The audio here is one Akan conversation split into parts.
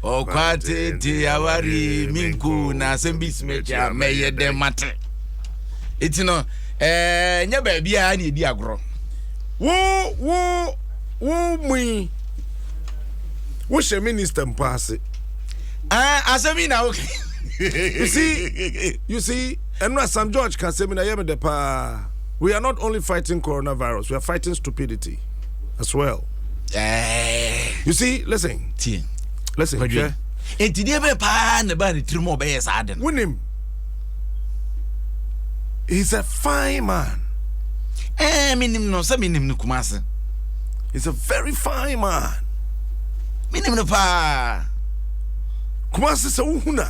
O kwate ti awari minku na sembismecha meye de mate. Itino nya baby a na edi agro. Wo mui. Wo she minister mpase. Asemi na okay. You see, and now Sam George can say me na yeme de pa. We are not only fighting coronavirus, we are fighting stupidity as well. You see, listen. Listen, okay? And today be pa na ba ni trimo be yes aden. Win him. He's a fine man. Minim no kumase. He's a very fine man. Minim no pa. Kumase se uhuna.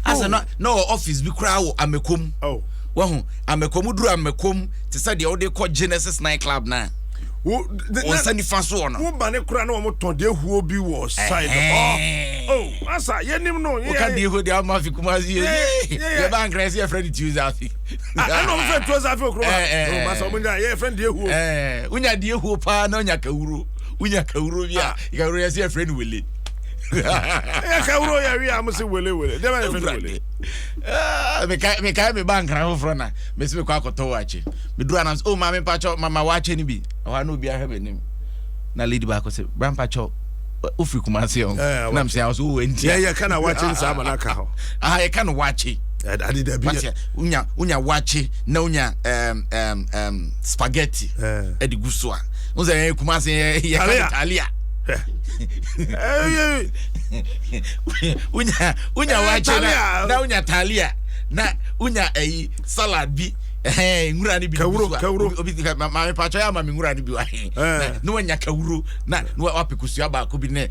Asa no office bi kra wo amekom. Oh. Wahu amekom duru amekom te say de ode call Genesis nightclub na. On sani fanso no. Wo ba ne kra na wo ton de huo bi wo side. Oh, asa yenim no. Wo ka de huo de amafi kumase ye. Ye ba nkresi ye friend Tuesday afi. I know friend Tuesday afi okro. Oh, masa omunya ye friend de huo. Unya de huo pa na unya kawuro. Unya kawuro bia. Kawuro ye say friend wele. Kawuro ya wi am say wele. Dem na friend wele. Me kai me bank na ho na. Me se me kwa akoto wache. Me duru anam oh mama pacho mama wache ni bi. Wa no bi ahebe nim. Na lady ba ko se bran pacho ofri kumase on. Na me say also wo enti. Yeah, kana wache nsa ma na ka ho. You kana wache. Adi da bi. Unya wache na unya spaghetti. Edi guso a. Unse kumase ye Italia. Unya wache na unya talia na unya salad bi ngura ni bi kawuro obi ma pacho ya ma ngura ni bi wa no wanya kawuro na no apekusu aba ko bi ne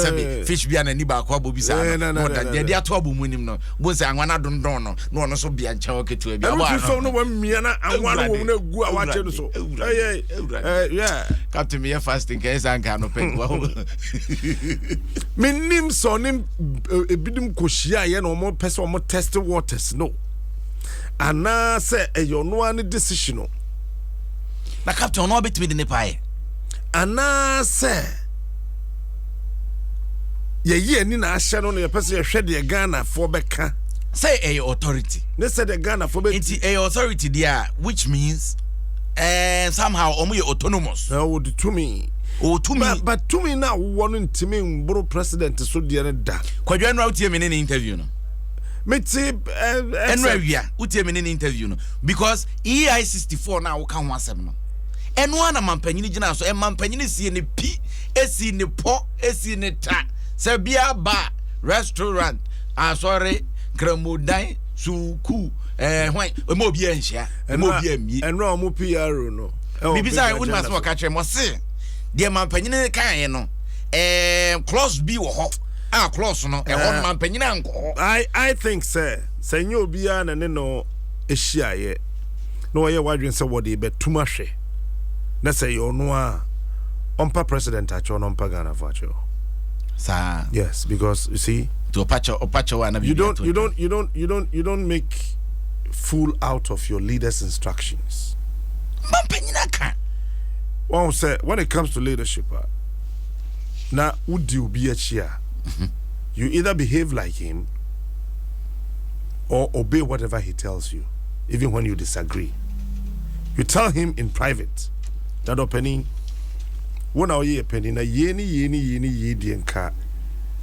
sabe fish bi na ni ba ko abobi sa no da de ato abomu nim no bo se anwana dondon no no no so bia ncha oketu bi aba no no wa mia na anwana wo na gu a wache no so yeah captain me fasting ke sanka no pe wa menim so nim ebidim kohia ye no mo pese mo test waters no. Ana say eyo no an decision na captain no betimi de ne pae ana say ye ni na ahye no ye pese ye hwe de Ghana for beka say a authority ne say the Ghana for be it's a authority there which means somehow omo ye autonomous would to me but to me now one ntimi mbro president so de ne da kwadwa no utie me ne interview no enwawia utie me ne interview no because EI64 na wo kan ho asem no eno ana mampanyini gina so mampanyini sie ne pi esi ne po esi ne ta se bia ba restaurant asore kramudan suku hwan mo bia nhia mo bia mi eno mo PRO no bibisa un maso ka kire mo se de mampanyini kan no close bi wo ho close no man panyina nko I think say nyobia na ne no ehia no ye wadwen say wode be tumahwe na say yo no a ompa president acho no ompa Ghana for acho sa yes because you see to opacho wa na you don't make fool out of your leaders instructions man panyina kan one say when it comes to leadership na udi obi achia you either behave like him or obey whatever he tells you, even when you disagree. You tell him in private that opening one hour ye penny na yeni dienka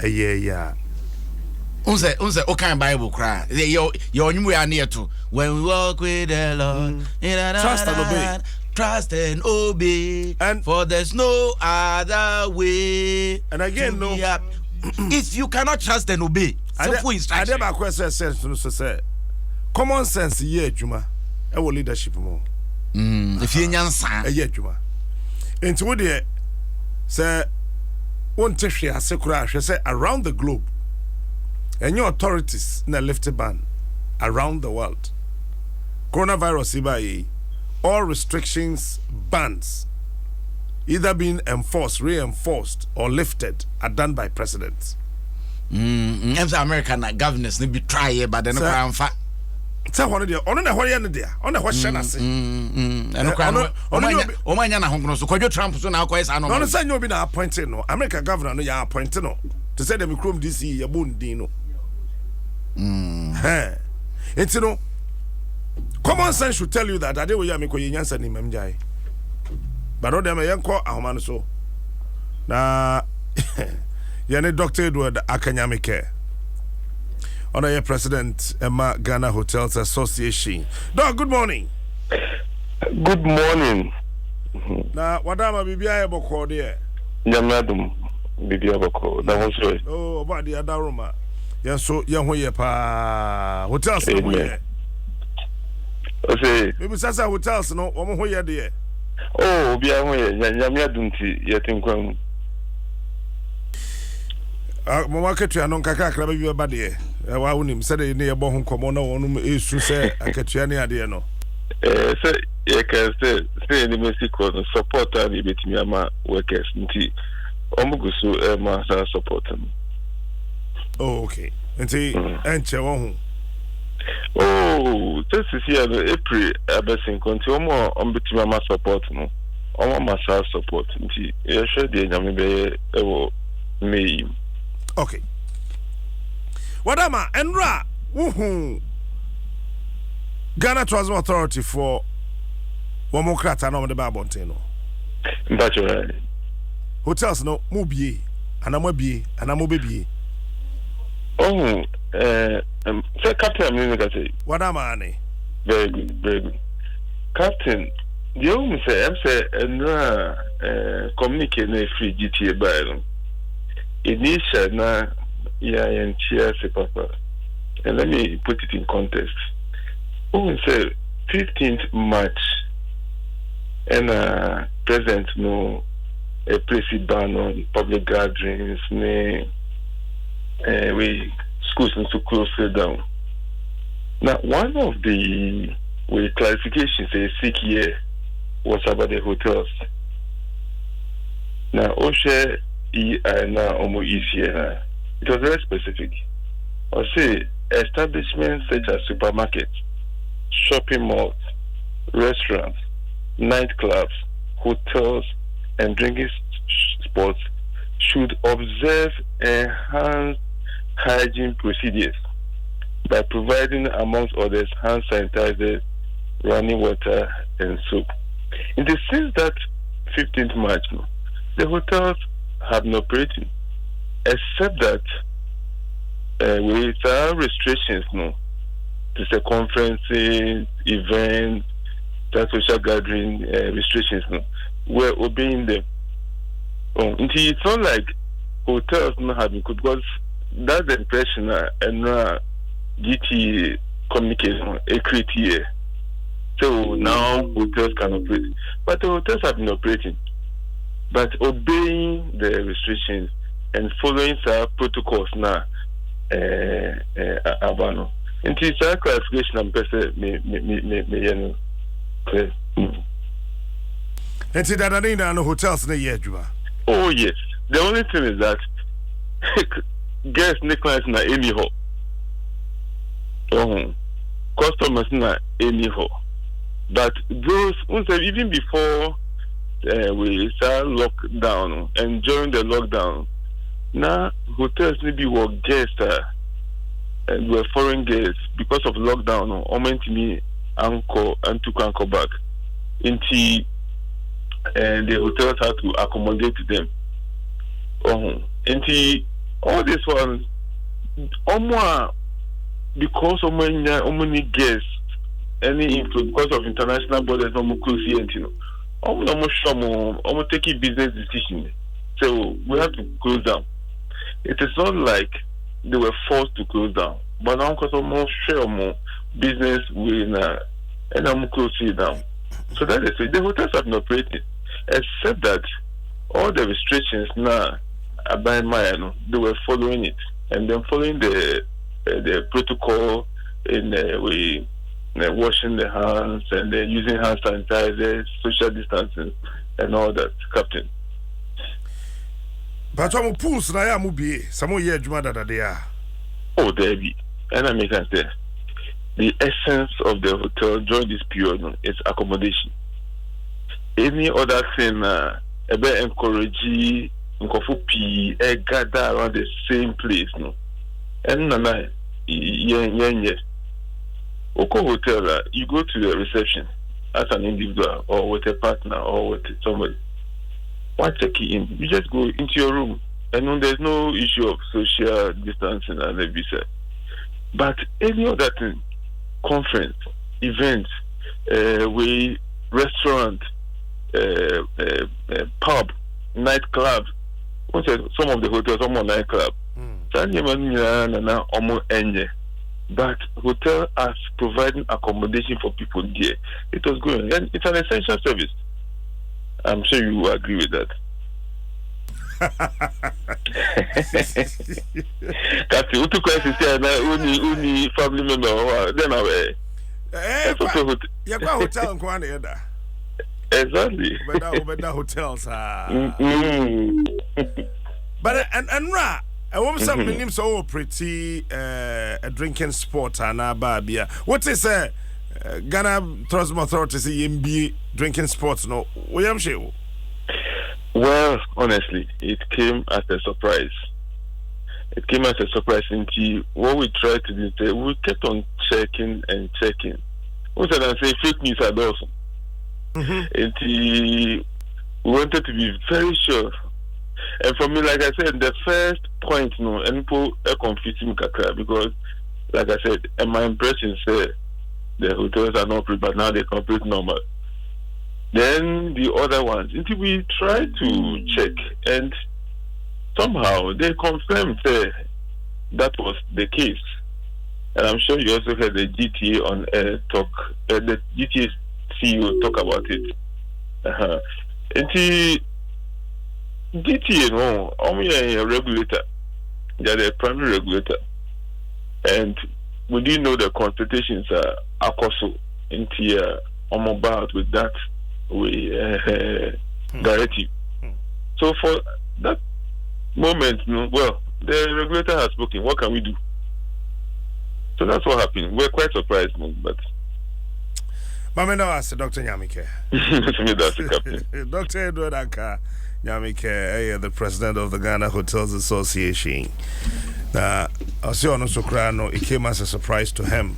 a yeah. Unse okay Bible cry. Yo nyumu ya near to when we walk with the Lord. Trust and obey. Trust and obey. And for there's no other way. And again no. If you cannot trust and obey, simple instruction. I never question sense no say. Common sense ye adwuma e wo leadership mo. If you nyansa e ye adwuma. Enti wo de say won tehwe asekura ahwe say around the globe. And your authorities na lift ban around the world. Coronavirus iba all restrictions, bans either being enforced, reinforced, or lifted are done by presidents. American governors need be try but then Say one there. Ono na hware ne there. Ono na hwa hye na se. Eno kwa no. Omanya na honkono so kwadwo Trump so na akoy sa no. No say nyobi na appointed no. America governor no ya appointed no. To say them Chrome DC ya bondin no. It's you know, common sense should tell you that I will make you answer ni memjai. But no, them a young call a man so. Na, yani Dr. Edward Akanyamike. Honor your President Emma Ghana Hotels Association. Doc, good morning. Good morning. Na, wadama bibia boko there. Adom bibia boko. That was right. Oh, about the other room. Yes, so young way pa hotels no way. Okay. Maybe sasa hotels no omo ho ye de. Oh, bia ho ye Adom ti yetinkwam. Mo marketu anon kaka akra ba bi ba de. Wa wonim se de ne ye bo ho nkomo na wonum esu se akatua ne ade no. Se ye ka se ni Mexico no support abi betimi ama workers nti omugusu ma sa support. Oh, okay. And see, and oh, this is here April. Abesin continue more on between my support no. On my support. You should be me. Okay. What am I? Enra. Ghana Transport Authority for Womokrata no the Babonteno. That's right. Hotels no mubie, anamobie, anamobie. Oh, say Captain, I'm say. What am I? Very good, very good. Captain, the only say, I'm say, communicate free GTA by initial na and cheer say papa. And let me put it in context. Oh, say 15th March, and present no a place ban on public gatherings, we schools need to close it down. Now, one of the clarifications a sick year was about the hotels. Now, Osha now almost easier. It was very specific. I say establishments such as supermarkets, shopping malls, restaurants, nightclubs, hotels, and drinking spots should observe enhanced hygiene procedures by providing, amongst others, hand sanitizers, running water, and soap. In the sense that 15th March, the hotels have been operating, except that with our restrictions, to say conferences, events, social gathering restrictions, we're obeying them. It's not like hotels not having good, because that's the impression and GT communication create here. So now hotels can operate, but the hotels have been operating, but obeying the restrictions and following our protocols now. Abano. And it's a clarification I'm me clear. And see that I need no hotels in the year, Oh yes. The only thing is that guests Nicholas na anyhow. Customers na anyhow. But those even before we start lockdown and during the lockdown, now hotels maybe were guests and were foreign guests because of lockdown. Meant me uncle and took uncle back into. And the hotels had to accommodate them. And all this one, because of many guests, any influence because of international borders, almost taking business decisions. So we have to close down. It is not like they were forced to close down, but now because of more share more business, and I'm closing it down. So that is it. The hotels have been operating, except that all the restrictions now are by mine. They were following it, and then following the protocol in washing the hands and using hand sanitizers, social distancing, and all that, Captain. But I'm pools na ya mubi. Some year juma that they are. Oh, there be. And I make sense there. the essence of the hotel during this period is accommodation. Any other thing, encourage Nkofu gather around the same place, no. And nana, Oko hotel, you go to the reception as an individual or with a partner or with somebody. Once check in, you just go into your room, and then there's no issue of social distancing and everything. But any other thing, conference, events, restaurant, pub, nightclub. Some of the hotels, some of nightclub. But hotel as providing accommodation for people there, it was going, and it's an essential service. I'm sure you will agree with that. That's the two questions here. Only family member. Then hotel exactly. Better hotels. But and ra. I want some names so pretty a drinking sport and a barbia. What is Ghana Tourism Authority say drinking sports? No, William Shew. Well, honestly, it came as a surprise. It came as a surprise into what we tried to do. We kept on checking and checking. What did I say? Fake news are also. And we wanted to be very sure. And for me, like I said, the first point, and people are confusing kakra because, like I said, and my impression said the hotels are not prepared, but now they complete normal. Then the other ones, until we tried to check, and somehow they confirmed that was the case. And I'm sure you also heard the GTA on air talk, the GTA CEO talk about it. Until GTA, no, only a regulator. They are the primary regulator. And we didn't know the consultations are also into about with that directive. So for that moment, well, the regulator has spoken. What can we do? So that's what happened. We're quite surprised, but. Mama, no, I said Dr. Nyamike. That's the captain. Dr. Edward Aka Nyamike, the president of the Ghana Hotels Association. I see on Sokrano, it came as a surprise to him.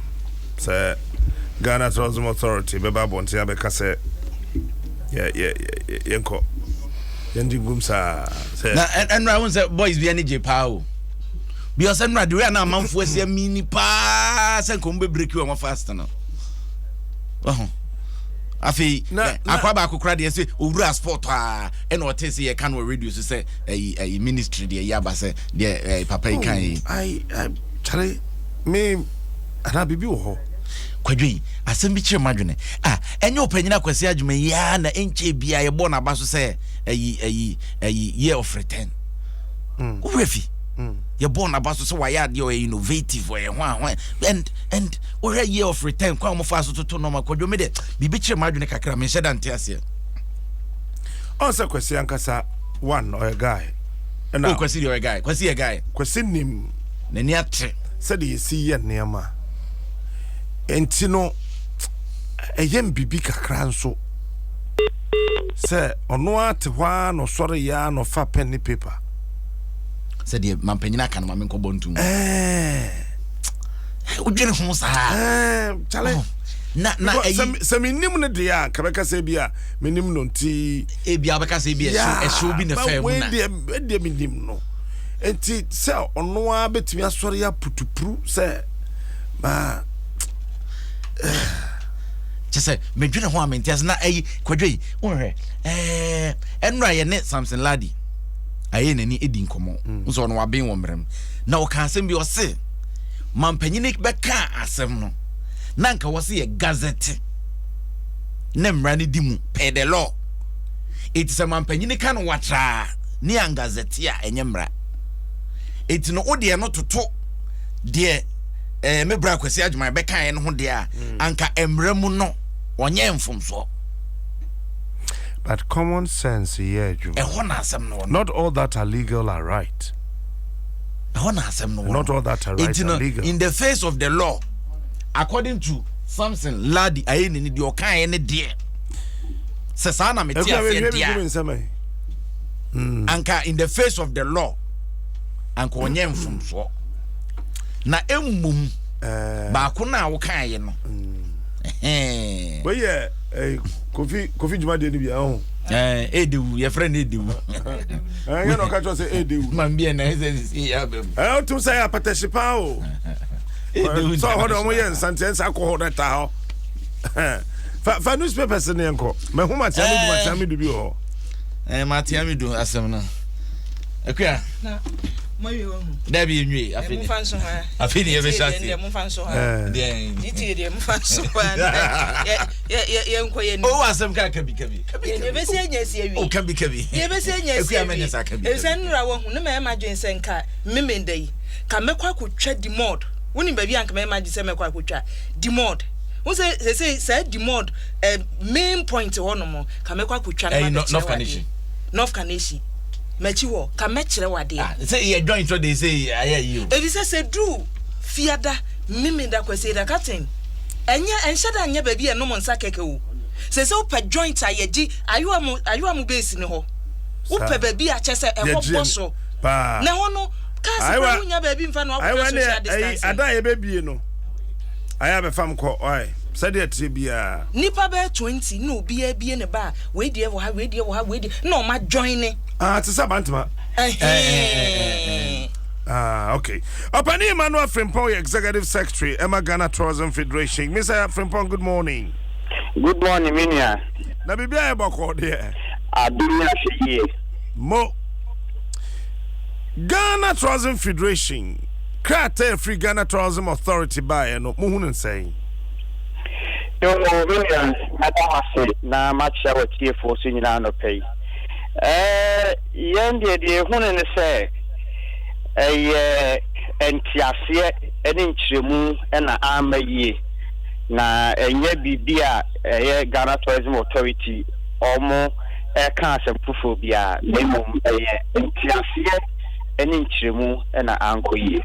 Say, Ghana Tourism Authority, Beba Bontia Bekase. Yanko. Yanji Gumsa. And I was boys be any Jepao. Because I'm not doing a month for a mini pass and come break you on faster now. Afi akwaba akokra de say owura sport and what say you can reduce say a ministry de yaba say de papa kan I chare me ana bibi wo ho kwadwi asem bi kire madwene enye opanyina kwase adwuma ya na enche bia ye bo na ba so say year of return urefi ye born about so why you innovative or and or a year of return kwa mo fa so to normal kwadwo me de bibi kire madwene kakra me sheda nte ase also kwasi ankasa one or a guy and kwasi or a guy kwasi nim na ni atre said you see ye niama entino eyem bibi kakra nso say ono ate hwa no sore ya no fa pen ni paper said the mampanyina kan ma menko bontum udwene ho sa chale na se minim ne de ya ka beka se bia minim no nti e bia beka se bia e show bi ne fa mu na we de minim no enti se ono a betimi asore ya putupuru se ma chese medwene ho amentias na ayi kwadwei wonhwe enra ye ne Samson Ladi aye nani edi nkomo nso no waben wo mrem na wo kan asem bi o se mampanyine beka asem no na nka wo se ye gazette na mra ne di mu per the law eti se mampanyine kan watra ni an gazette a enye mra eti no ode no toto de mebra kwasi adwuma beka ye no ho de a anka emrem no onye mfomso. But common sense here, not all that are legal are right. Not all that are right are legal. In the face of the law, according to Samson Ladi ayeni ni di okan ne de se sa na meti afia dia anka in the face of the law anka onye mfumfo na emmum ba ko na wo kan ye no we ye kofi juma de ni bia ho edewu your friend edewu you know catch say edewu man bia na say ya bem to say apateshipa o so hold on yen sentence akọ ho ta ho fa newspapers ne enko me hu matiami du bi ho matiami du asem na akua na moyo hu da bi nwi afini afini ye be shati de mo fanso ha de iti de mo fanso ha ye enko ye ni o asem ka kabi ye be se anya se awi o kabi ye be se anya se awi e se nra wo hu ne ma ma dwen se nka memendai ka mekwa akotwa di mod woni ba bi anka ma ma di se mekwa akotwa di mod who say di mod main point ho no mo ka mekwa akotwa na North Kaneshi mechi wo ka mekire wade say you join so they say aye you e bi say do fiada memenda kwese da captain enye enhyada anya ba bi e no mo nsa keke wo say pe joint ayeji ayo am base ni ho wo pe ba bi a chese e ho boso na ho no ka se nya ba bi mfa no wo social distance ada ye be bie no aya be fam ko oi said it bia nipa be 20 no bia bie ne ba we die wo ha no ma join ni to sabantma okay Opani Emmanuel Frimpong, executive secretary Emma Ghana Tourism Federation. Mr. Frimpong, good morning. Good morning, Minia. Na bibia e boko there Adom mo Ghana Tourism Federation Krata Free Ghana Tourism Authority by no muhun saying no Minia adamase na matcha what tie for so nyina no pay yende de hunu ne say entiase ene nchiremu na amaye na enye bibia Ghana Tourism Authority omo ka asempufo bia nemum entiase ene nchiremu na ankoye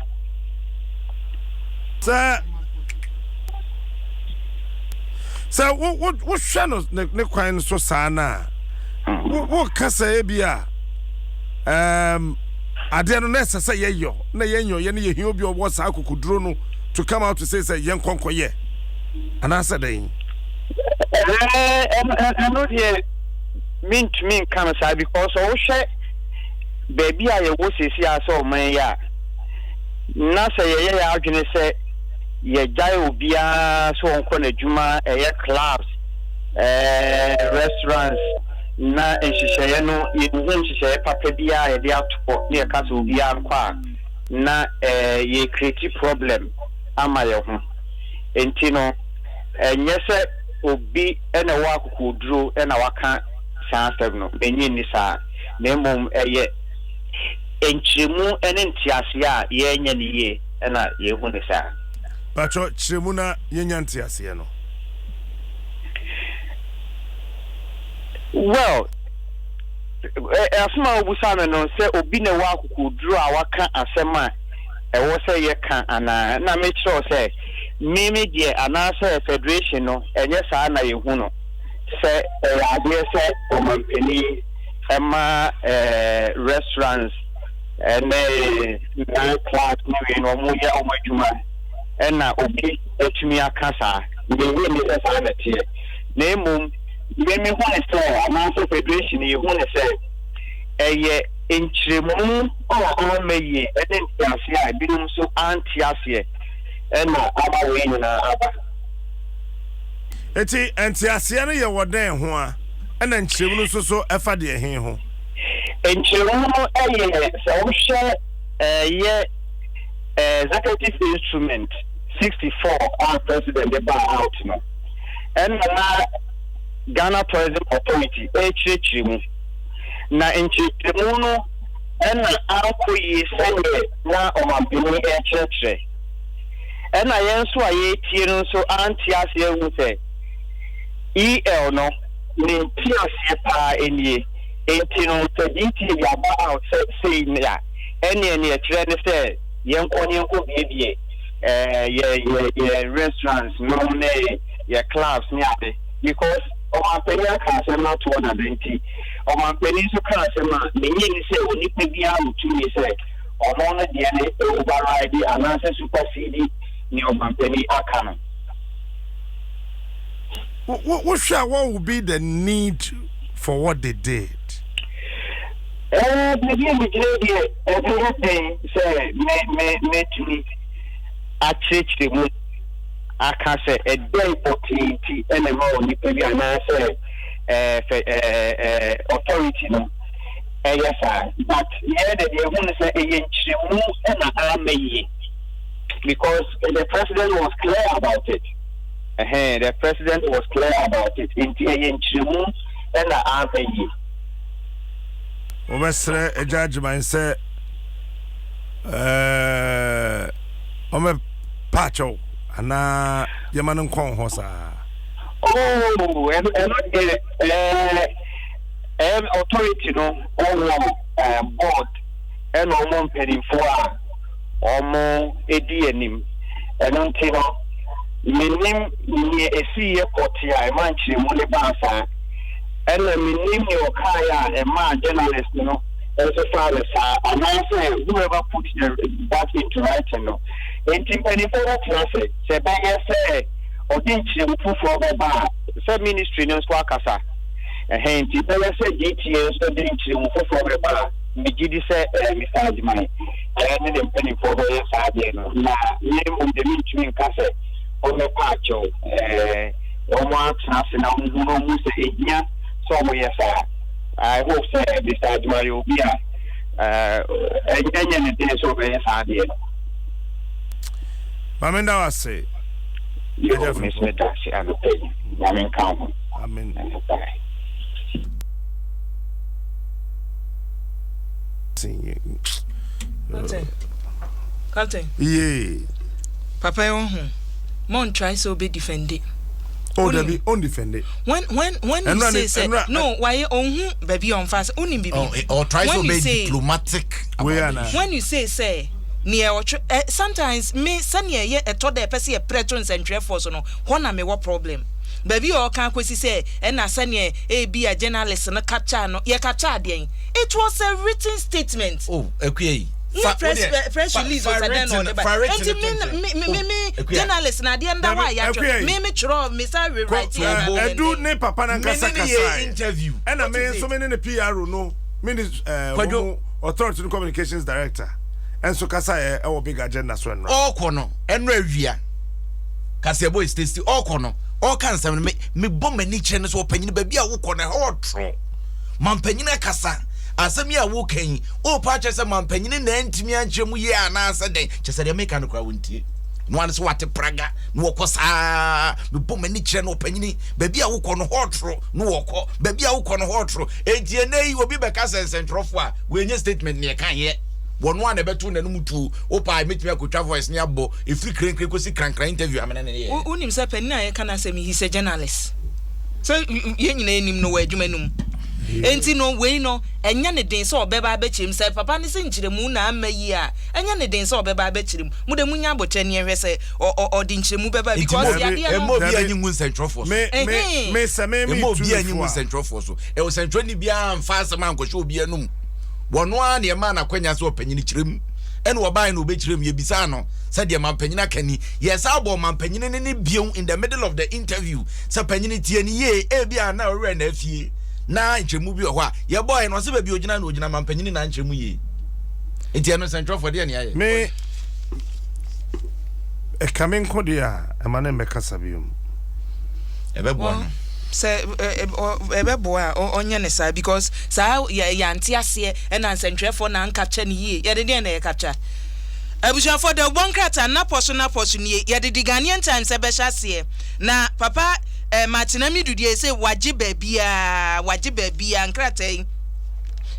so what shano ne kwan so sana what kasa bia ade no nessa say yeyo na yenyo ye ne ye obi obo sa akukuduro no to come out to say yen konkoye anasa den no dey mean kan say because o hwe baby a ye wo sesi aso man ya na say ye ya adwene say ye jai obia so onko na djuma ye clubs restaurants na enhihye no ye nhihye papa bia ye dia to ne ka so obia kwa na ye create problem ama ye ho enti no enye se obi ena wa akukuduro ena waka sansem no enyi ni sa na emom ye enchiremu ene ntiase a ye nya ni ye ena ye hu ni sa pacho chiremu na ye nya ntiase no well asma obusame no se obi na wa akukuduro a waka asema wo se ye kan ana na me sure se mimi die anasa federation no enye sa na ye hu no se ade se omampeni ema restaurants and class ni no mo ya omadwuma ena obi etumi akasa we ni se sa na tie na emum mimi hu ne se anasa federation ye hu ne se eye enchiremu o meye ene ntiase a binum so antiase ena aba we nyina aba eti antiase no ye woden ho a ena nchiremu no so efa de hen ho enchiremu no eye se o hwe ye executive instrument 64 our president the bar out no ena Ghana Tourism Authority echirechiremu na enchiremu no ena akoyi sene na omampeni echirechire ena yenso aye tie no so antiase ewu se EL no ne tiase pa enie enti no taditi ya ba out say ya ene echire ne se yenko biebie restaurants no ne clubs ne ade because omanpenya ka se ma to na denti omanpenya so ka se ma menye ni se onipa bia mutumi se omo no de ne override anase supersede ni omanpenya aka no. What will be the need for what they did? Everything say me to I teach the I can say a day opportunity and a more nippy and I say authority no. Yes, but yeah, they want to say a and army because the president was clear about it. The president was clear about it. In Chimu and the army. Obesre a judgment say Ome Pacho ana Yaman Kong Hosa. Oh, and authority no board and almost penny for almost a DNM and until minim ni esi airport ya manchi mu le bansa and minim ni okaya e ma journalist no also father sa and I say whoever put that into writing no enti penny for that say say ba say odinchi mu for ba say ministry no so akasa enti be say GTA so odinchi mu for ba me gidi say Mr. Adimai and the penny for the say no na name of the ministry kase Ome Pacho, Oma Transina, who say, yeah, so yes, I hope, sir, besides Mario Bia, and then the days of a idea. Mamma, I say, you have Miss Metashi and the thing. I'm in common. Amen. Captain. Yeah. Papa, Mon try so be defended. Oh, they be undefended. When you say no, why baby on fast only be or try so be diplomatic. When you say near sometimes me sanya ye a to the person a pretrons and trefor no one me what problem. Baby or can't say and I sanya be a journalist and a capture no ye capture den. It was a written statement. Oh, okay. Press release was a den on the journalist na the under why me chro me say rewrite here do ne papa na kasa interview and I mean so many PR no authority communications director and so kasa e big agenda so no all kono enro awia kasa boy state all kono all kan sam me bomb ni kire no so panyin ba bia wo kono ho tro man panyin kasa asem ya wo kan o pa che se man panyin na ntimi ankyeremu ye ana asa den che se de make no kwa wontie no an so wate praga no wo kosa me bomb ni kire no panyin ba bia wo kono ho tro no wo ko ba bia wo kono ho tro entie na yi obi be ka sentrofo a we nye statement ne kan ye one one betu na numutu opa metimi akotwa voice ne abo efri krenkren kosi krankran interview amena ne ye unim se pani na ye kana se he is a journalist so ye nyina enim no wa adwumanum enti no we no enya ne den so obeba abechim se papa ne se nchiremu na amayi a enya ne den so obeba abechim mu de munya aboche ne hwe se odi nchiremu beba because ya de no bi anyi ngun central force me bi anyi ngun central force e o central ni bia amfa asema ankohwe obi anum wono a ne ma na kwanya so opanyini kirem ene wo ban no obekirem ye bisa no se de man panyina kani yes abo man panyini ne bion in the middle of the interview se panyini tie ni ye e bia na ore na afie na nchemu bi ho a ye boy no se ba bi ogina na ogina man panyini na nchemu ye enti no central for there ne aye me e kamen kodia e mane mekasa biom ebe bo no say ebebo a onye ne sa because sa ya antiase e na nsentwefo na nkacha ne yie ye de na ye kacha abusha for the bonkrata na poso ne ye de Ghanaian Times e be hyase na papa Martinami dudie say waje babia nkrata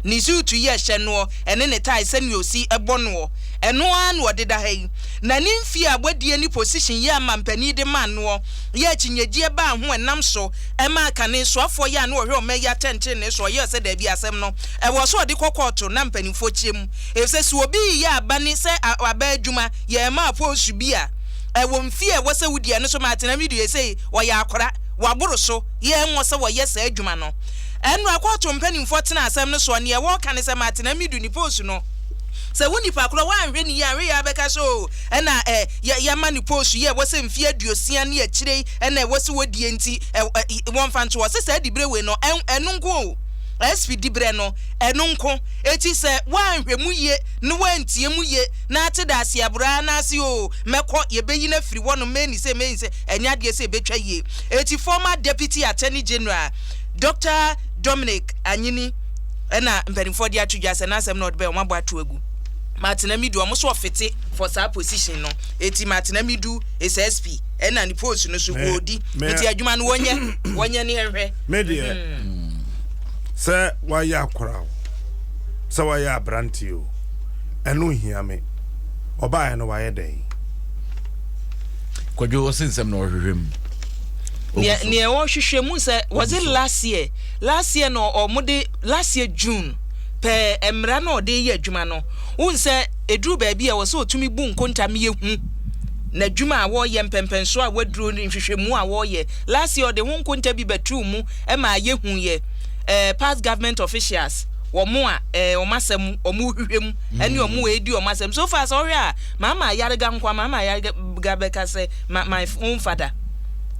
ni suit ye hye no ene ne tie se ne osi ebo no eno an wo deda hai na ni mfi abodie ni position ye amampani de man no ye chinyegye ba ho enam so e ma kane so afo ye an wo hwe o ma ya tenten ne so ye se da bi asem no e wo so de kokoto na mpanimfo chiem e se so obi ye abani se aba adwuma ye ma post bi a e wo mfi e wo se wudie ne so ma tena mi de say wo ya akora waboro so ye enwo se wo ye se adwuma no enu akoto mpanimfo tena asem ne so ne e wo kan se ma tena mi du ni post no se woni pa kro wan hwe ni ya hwe ya beka so na ya mani post ye wo se mfi aduosia ne akire na wo se wodie nti won fa nto wo se se dibre we no enu nko SP dibre no enu nko eti se wan hwe mu ye ne wantie mu ye na ateda ase abura na ase o mekọ ye beyi na firi wono meni se enya de se betwa ye eti former deputy attorney general Dr. Dominic Anyini na mpanimfo de atwudwa se na asem no de be o mabo atu agu Martina Midu omo fete for sa position no eti Martina Midu is SP na ni post no so odi eti adwuma no wonye ne hwe media se wa ya kwara se wa ya branti o enu hia me oba no wa ye den Kwadwo nsem no hwehwem ne wo hwehwemu se was it last year no omode last year June pe emra no de ye adwuma no unse eduru ba bia wo so otumi bu nkontam ye hu na adwuma a wo ye mpempenso a waduru ni hwehwemu a wo ye last year de hu nkonta bi betu mu e ma ye hu ye past government officials wo mu a omasem omu hwehwem ene omu edi omasem so far so a mama yarega nkwa mama yarega beka se my own father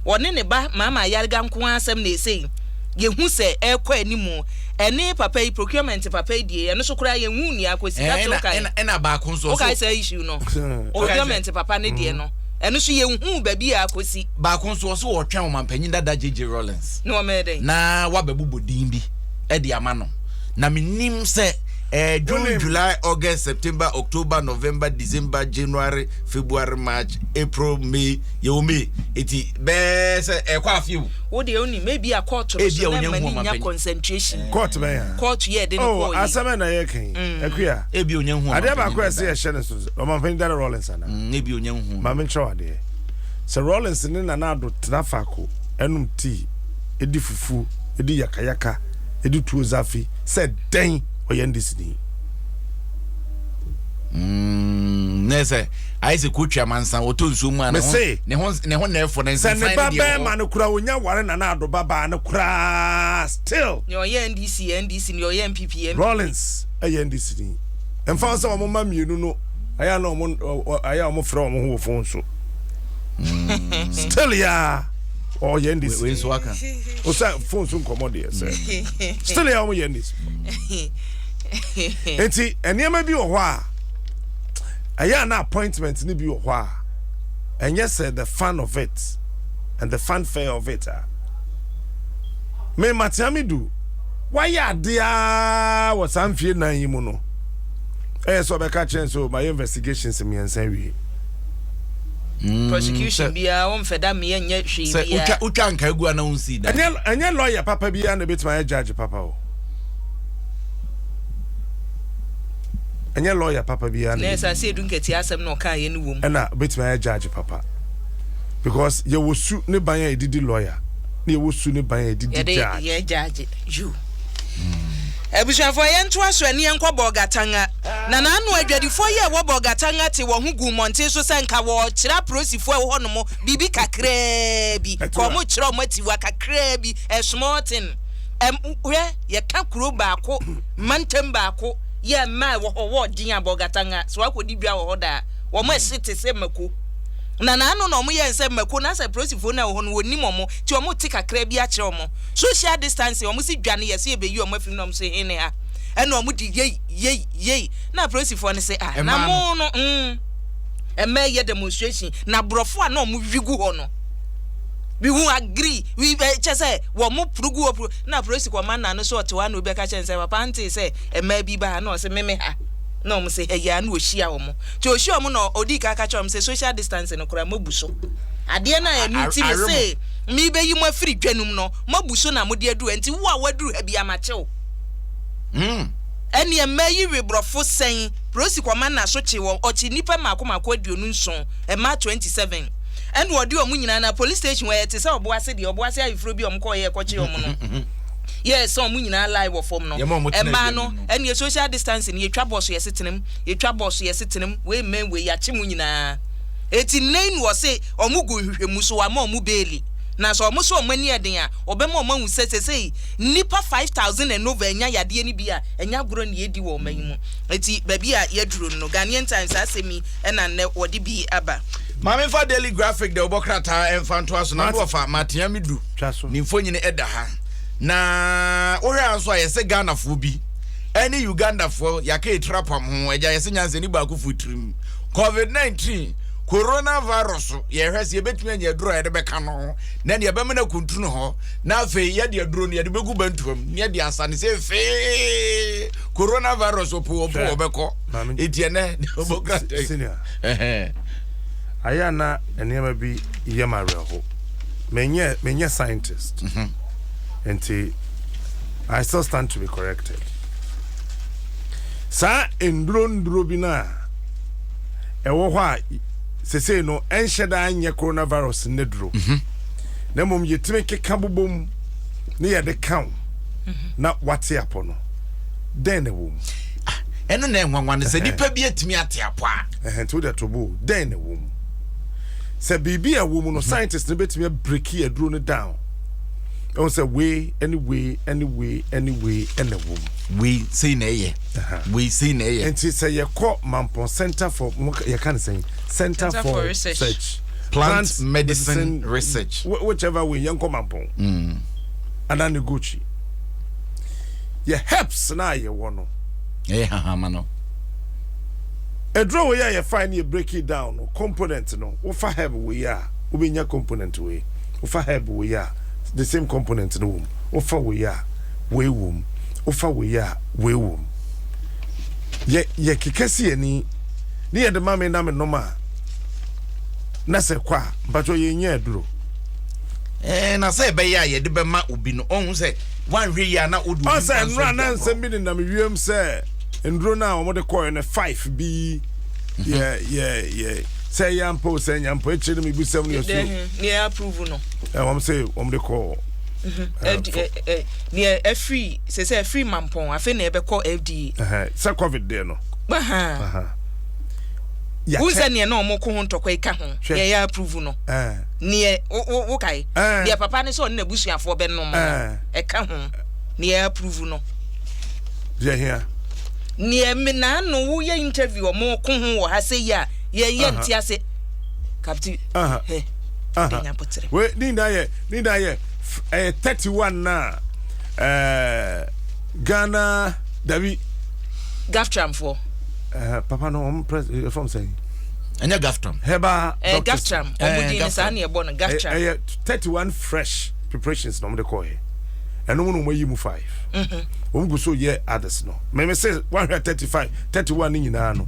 woni ne ba mama yarega nkwa asem na esei ye hu se ekwa animu ene papa yi procurement papa yi die eno so kura ye hu ni akosi ka to kai ena ba kon so okay say issue no procurement papa ne die no eno so ye hu ba bi akosi ba kon so so wo twan o mampanyin dada JJ Rollins no me dey na wababubo din bi e di ama no na minim se June, July, August, September, October, November, December, January, February, March, April, May, May. Iti be se kwa few. Wo de only maybe a court so na mani concentration. Court be. Court ye dey no. Oh, asama na ye kan. Akuya. Ebi onye hu. Ade ba kwa se ye hye so. O man fan dara Rollins ana. Ebi onye hu. Ma men twa ade. Se Rollins ni na na do trafako enum tea, edi fufu, edi yakayaka, edi tuo zafi, se den oyendis ni nese aise kutwa mansan otonsu mu ana ne ho na efo na nsan ne baba ma no kura onya ware na na ado baba na kura still yo NDC ni yo MPP Rollins ayendis ni emfa so mo ma mienu no aya na mo fra mo ho fon so still ya oh yendis we so aka o sa fon so commode say still ya mo yendis enti eniema bi wo ho a aya na appointment ni bi wo ho a and yes the fun of it and the fanfare of it me matiamidu why ya dia what am fie nan yimu no so be ka chen so my investigations me ensan wi prosecution bia won feda me enya hwe bia se utwa nka egu ana unsi da anya lawyer papa bia na betima judge papa o anya lawyer papa bia na nesa se edu nketi asem no kan ye ni wom na betima judge papa because ye wosu ne ban ya edidi lawyer na ye wosu ne ban ya edidi judge ye judge you ebushafo ye nto aso ani enko bogatanga na anu adwadifo ye wo bogatanga te wo hu gu monte so senka wo kira prosifo e ho no mo bibi kakra bi ko mo kira mo ati wa kakra bi small thing we ye ka kuro baako mantem baako ye ma wo din abogatanga so akodi bia wo da wo mo site se mako na anu no mo ye nse mako na se prosifo na wo no woni mo ti wo mo ti kakra bi a kire mo social distance wo mo si dwane ye se ebeyi wo mo afim no mo se hene ha eno wo mo di ye na prosifo ne se na mo no ye demonstration na brofo a na mo wigu ho no we who agree we say wo mo prugu na prosifo man na no so otewa na obi ka chen se papa ante se bi ba na o se meme ha no mo say ya na ohia wo mo ti ohia mo no odi ka chom say social distance no kura mabuso ade na ya ni ti me say mi be yi mo afiri dwanum no mabuso na mo de adu enti wo a waduru ha bia ma chew eni emayi rebrofo sen prosi kwama na so che wo ochi nipa makoma aduonu nson ema 27 and wodi omu nyina na police station where te say oboase de oboase ayifro bi omko ye koche omu no yes omu nyina live of form no ema no eni social distancing ye twa boss ye setenem we men we yache mu nyina eti nine wo say omu go hwehwemu so wa ma omu beeli na so omu so omani eden a obema omu sesesei nipa 5000 and over enya yade ni bia enya goro ne edi wo oman mu eti baby a ye duro no Ghanaian Times asemi ena ne wodi bi aba Mame fa Daily Graphic de obokrata enfanto aso na do fa matia medu ni mfonyine eda ha na ohwe anso ayese Ghana fo bi any Uganda fo yake trapam ho eja yese nyanse ni ba ku futrim COVID-19 coronavirus ye hwese ye betumi anya duro ye de beka no na ne ye be mena kuntru no ho na afi ye de duro ne ye de begu bantuam ne de asane se fe coronavirus opo obeko etiene obokrata senior ayana enema bi yemareho menye scientist and I still stand to be corrected sa endro bi na ewo ho a sese no enhyeda anye coronavirus ne duro na mom yetime keka bobom ne ye de kan na wate apo no den e wom eno na enwanwan se nipa bi etimi ate apo a to the tobo den e wom se bibi a wom no scientists ne betimi break e duro no down on say way anyway and a wom we say na ye we say na ye and say ye call Mampon Center for you can say Center for Research Plant Medicine Research whichever way young come Mampon and then Gucci ye helps na ye wono mano a draw where you find you break it down component no ufa have we are ubinya component way ufa have we are the same component in the womb. Offer we are way womb. Offer we are way womb. Ye kikesi ni near the mammy name noma. Nasa kwa, but ye nye duro. And I say, Baya, ye de bema ubi no on say 1 year na udu. I say, run and send me the name say, and draw now what the coin a 5B. Yeah. Say yampo say yampo echiri mi bi 7 years old. Near approve no. I'm say the call. Near a free say free mampon afi na ebe call FDA. Say COVID there no. Who say near no mo ko ho ntokwa ika ho. Ye approve no. Near wo kai. Near papa ne so na busuafo be no mo. E ka ho. Near approve no. Dia here. Near me na no wo ye interview o mo ko ho wo ha say ya ye ntiase captain we ninda ye 31 na Ghana David Gaftram for papa no from saying anya Gaftram heba Gaftram omudi sa na e bo no Gaftram 31 fresh preparations no mo de call e eno mo no mo yi mu 5 wo go so ye others no me say 135 31 ni nyina no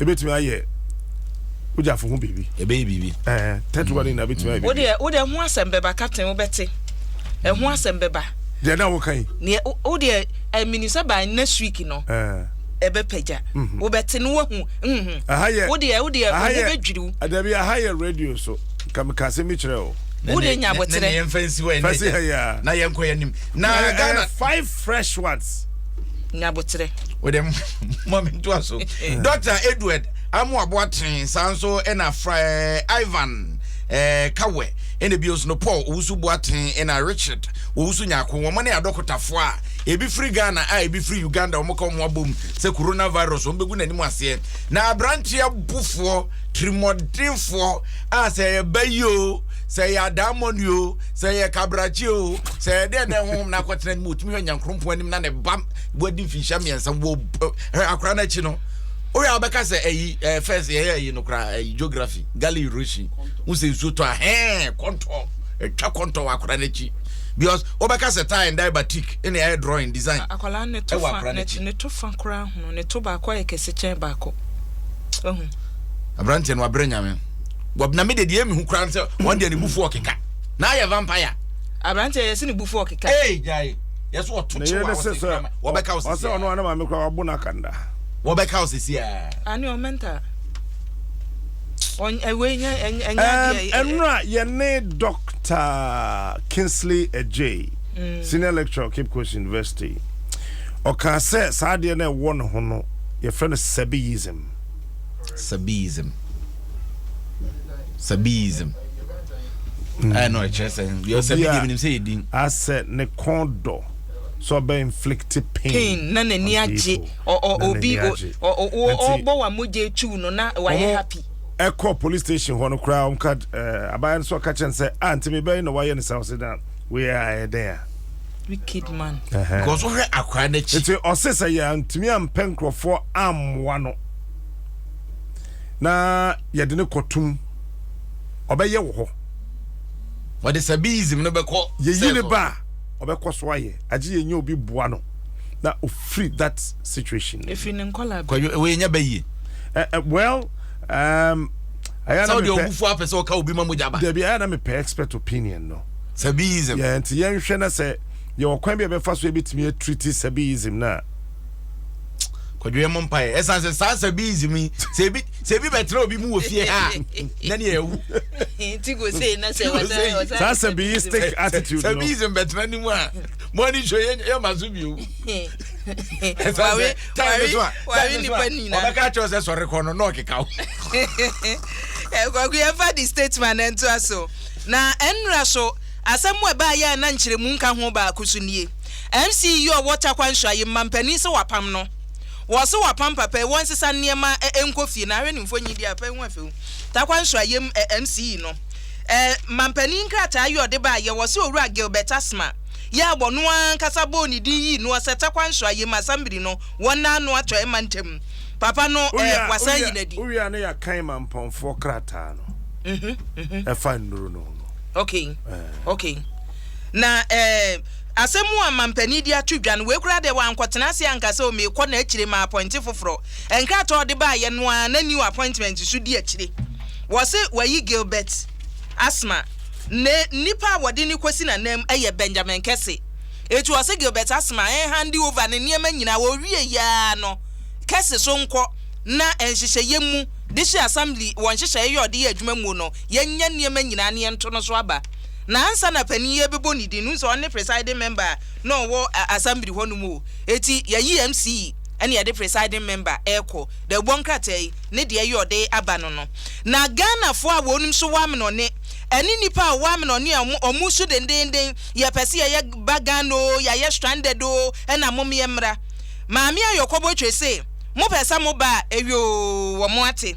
ebetimi aye uja fo ho bibi bibi 31 na betimi aye wo de ho asembeba captain wo bete e ho asembeba de na wo kan ne wo de minisa by next week no ebe peja wo bete no wo hu wo de wo bedwiriw adabi a higher radio so kam ka se mi kire o wo de nya botere na fancy way na yenko yanim na Ghana 5 fresh ones nya botere with them moment to us. Dr. Edward Amu Aboaten Sanso ena Ivan Kawe ene bios no Paul Usu Boaten ena Richard Usu Nyako womane adokotafo a ebi free Ghana a ebi free Uganda omoko mo abom se coronavirus ombegu nanim ase na abrantia bufo trimodinfo a se bayo say ya damonio say ya kabrachio say de home na kwetena mu tumi nyankrompo anim na ne bam wadi fisha miensa wo akra na chi no o ya obeka say first ye no kra geography gali rushi un say so to contour twa contour akra na chi because obeka say tie and diabatic in the drawing design akola ne to fa kra ho ne to ba kwa ekese chen ba ko abrante no abrenya me wabna me de me hu kran se one day ne bufu okeka na ya vampire abrante yesi ne bufu okeka eh jai Yes, what to do? Wabeka house. I say, no, I'm a Bunakanda. Wabeka house is here. Annual mentor. On a way, and right, your name Dr. Kingsley J, senior lecturer, Cape Coast University. Or can say, Sardiana one hono, your friend is Sabism. I know, you're saying, I said, ne condo. So be inflicted pain. None niaje or bowa muje chu no na why happy. Echo police station hono kra card abayan so catch and say auntie me be no why in South Sudan. We are there. Wicked man. Because we akwa na chi. It's osesa ya ntimi am penkrofo am wano. Na yede ne kotum obeye wo ho. What is Sabism no be call? Ye ne ba obekọ so aye agi ye nya obi boa no na o free that situation. If you nkola we nya ba yi. Well, I am so the obufu apese o ka obi mamuja ba. There be I am a expert opinion no. Sabism. Yeah, nti yen hwe na say ye okwan bia be fa so ebitimi treat Sabism na. Kwadwe mompae esanse Sabism se bi betre obi mu ofie ha. Na ne ewu. Ti go say na say was Sabistic attitude no. Sabism betre ni mu a. Money show ye mazubi o. Why ni pani na. Obaka cho se sori kono no keka o. Kwa ever the statement ento aso. Na enra so asemu eba ya na nkyeremu nka ho ba kusunie. MCU water kwansha ye mampani se wapam no. Wose wapam papa won sesa niema enkofie na hwe nimfo nyidi apa hu afewu. Ta kwansha ye MCU no. Mampani nkrata ayo de ba ye wose owura Gilbert Asma. Ya bonu an kasa boni di yi no seta kwansha ye masambiri no wona no atwa emantem. Papa no wasan yinadi. Uria na ya kan mamponfo krata no. E fa nduru no. Okay. Okay. Na asemu amampani dia twidwan we kura de wan kwotena se ankasa o me kɔ na akire ma appoint foforo enka to de ba ye no a na new appointment su di akire wo se wayi Gilbert Asma ne nipa wode ni kwasi na nam eye Benjamin Kese etu wo se Gilbert Asma handi over ne niema nyina wo wie ya no Kese so nkɔ na enhyehyɛ yemu de hye assembly won hyehyɛ ye ode adwuma mu no yenya niema nyina ne ento no so aba na ansa na pani ye bebo ni di nu so on presiding member no wo assembly ho no mu eti yayi MC ene ye de presiding member eko de bonkratai ne de ye ode aba no no na Ghana fo a wonum so wa me no ne eni nipa wa me no ne omu su dendenden ye pese ye bagano ye stranded do ena mom ye mra maami ayokobo twese mo pesa mo ba ewio wo mo ate